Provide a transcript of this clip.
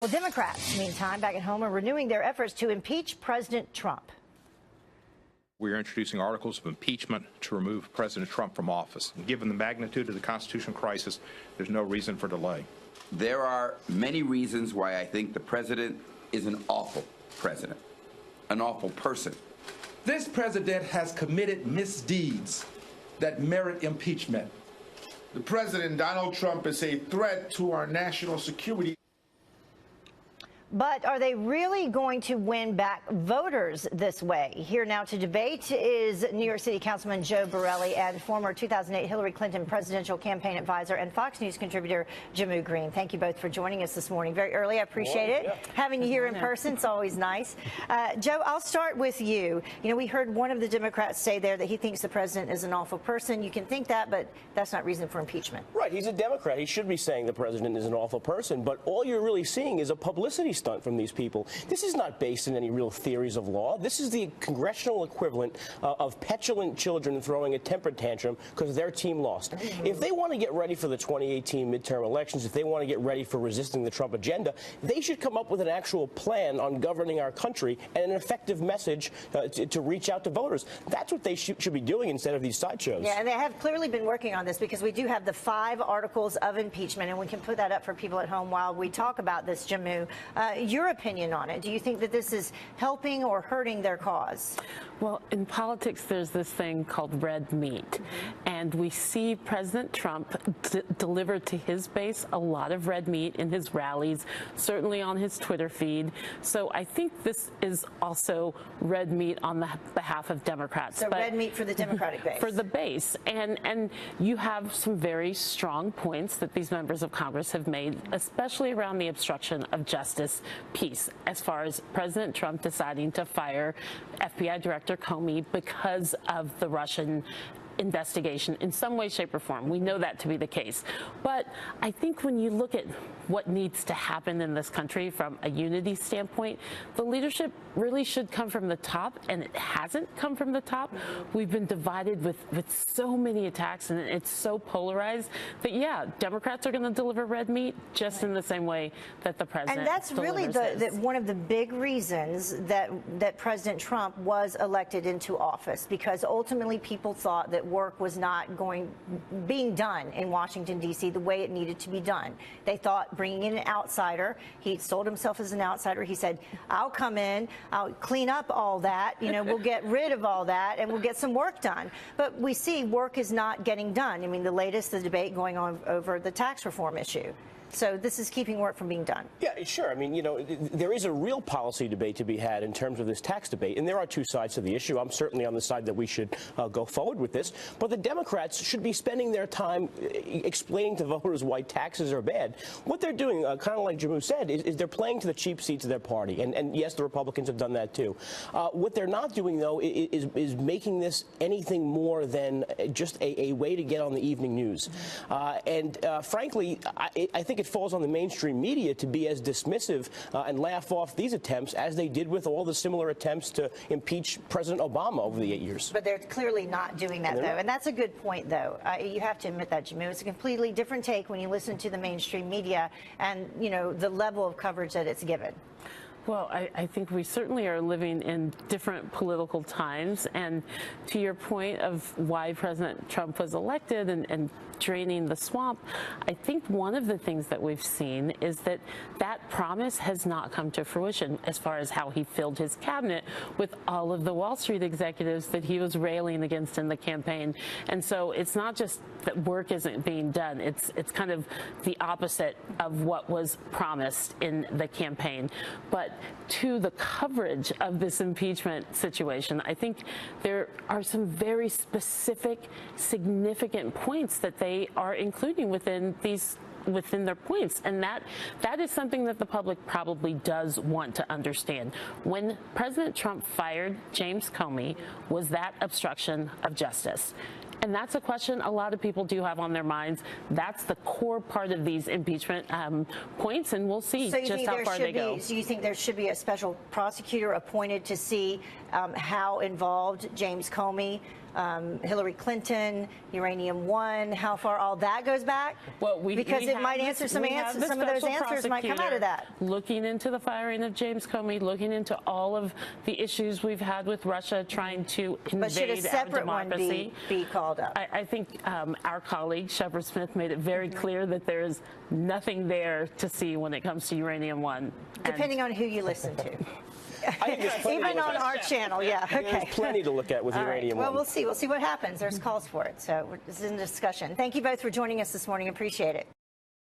Well, Democrats, meantime, back at home are renewing their efforts to impeach President Trump. We are introducing articles of impeachment to remove President Trump from office. And given the magnitude of the constitutional crisis, there's no reason for delay. There are many reasons why I think the president is an awful president, an awful person. This president has committed misdeeds that merit impeachment. The president, Donald Trump, is a threat to our national security. But are they really going to win back voters this way? Here now to debate is New York City Councilman Joe Borelli and former 2008 Hillary Clinton presidential campaign advisor and Fox News contributor Jamu Green. Thank you both for joining us this morning. Very early. I appreciate it. Having you here in person, it's always nice. Joe, I'll start with you. You know, we heard one of the Democrats say there that he thinks the president is an awful person. You can think that, but that's not reason for impeachment. Right. He's a Democrat. He should be saying the president is an awful person. But all you're really seeing is a publicity stunt from these people. This is not based in any real theories of law. This is the congressional equivalent of petulant children throwing a temper tantrum because their team lost. If they want to get ready for the 2018 midterm elections, if they want to get ready for resisting the Trump agenda, they should come up with an actual plan on governing our country and an effective message to reach out to voters. That's what they should be doing instead of these sideshows. Yeah, and they have clearly been working on this because we do have the 5 articles of impeachment, and we can put that up for people at home while we talk about this, Jamu. Your opinion on it. Do you think that this is helping or hurting their cause? Well, in politics, there's this thing called red meat. And we see President Trump deliver to his base a lot of red meat in his rallies, certainly on his Twitter feed. So I think this is also red meat on the behalf of Democrats. So red meat for the Democratic base. For the base. And you have some very strong points that these members of Congress have made, especially around the obstruction of justice piece, as far as President Trump deciding to fire FBI Director Comey because of the Russian investigation in some way, shape, or form. We know that to be the case. But I think when you look at what needs to happen in this country from a unity standpoint, the leadership really should come from the top, and it hasn't come from the top. We've been divided with so many attacks, and it's so polarized that, yeah, Democrats are going to deliver red meat just in the same way that the president And that's really one of the big reasons that President Trump was elected into office, because ultimately people thought that work was not being done in Washington, D.C. the way it needed to be done. They thought bringing in an outsider, he sold himself as an outsider. He said, I'll come in, I'll clean up all that, you know, we'll get rid of all that and we'll get some work done. But we see work is not getting done. I mean, the debate going on over the tax reform issue. So this is keeping work from being done. Yeah, sure. I mean, you know, there is a real policy debate to be had in terms of this tax debate, and there are two sides to the issue. I'm certainly on the side that we should go forward with this, but the Democrats should be spending their time explaining to voters why taxes are bad. What they're doing, kind of like Jamu said, is they're playing to the cheap seats of their party, and yes, the Republicans have done that too. What they're not doing, though, is making this anything more than just a way to get on the evening news. Frankly, I think it falls on the mainstream media to be as dismissive and laugh off these attempts as they did with all the similar attempts to impeach President Obama over the 8 years. But they're clearly not doing that, though. And that's a good point, though. You have to admit that, Jimmy. It's a completely different take when you listen to the mainstream media and, you know, the level of coverage that it's given. Well, I think we certainly are living in different political times. And to your point of why President Trump was elected and draining the swamp, I think one of the things that we've seen is that promise has not come to fruition as far as how he filled his cabinet with all of the Wall Street executives that he was railing against in the campaign. And so it's not just that work isn't being done. It's kind of the opposite of what was promised in the campaign. But to the coverage of this impeachment situation, I think there are some very specific, significant points that they are including within their points, and that is something that the public probably does want to understand. When President Trump fired James Comey, was that obstruction of justice? And that's a question a lot of people do have on their minds. That's the core part of these impeachment points, and we'll see just how far they go. So you think there should be a special prosecutor appointed to see how involved James Comey Hillary Clinton, Uranium One, how far all that goes back? Well, because it might answer some answers. Some of those answers might come out of that. Looking into the firing of James Comey, looking into all of the issues we've had with Russia trying to invade but should a separate our democracy. one be called up? I think our colleague Shepard Smith made it very clear that there is nothing there to see when it comes to Uranium One. Depending on who you listen to. Even on our channel, yeah. Okay. There's plenty to look at with Uranium Well, One. we'll see. We'll see what happens. There's calls for it. So it's in discussion. Thank you both for joining us this morning. Appreciate it.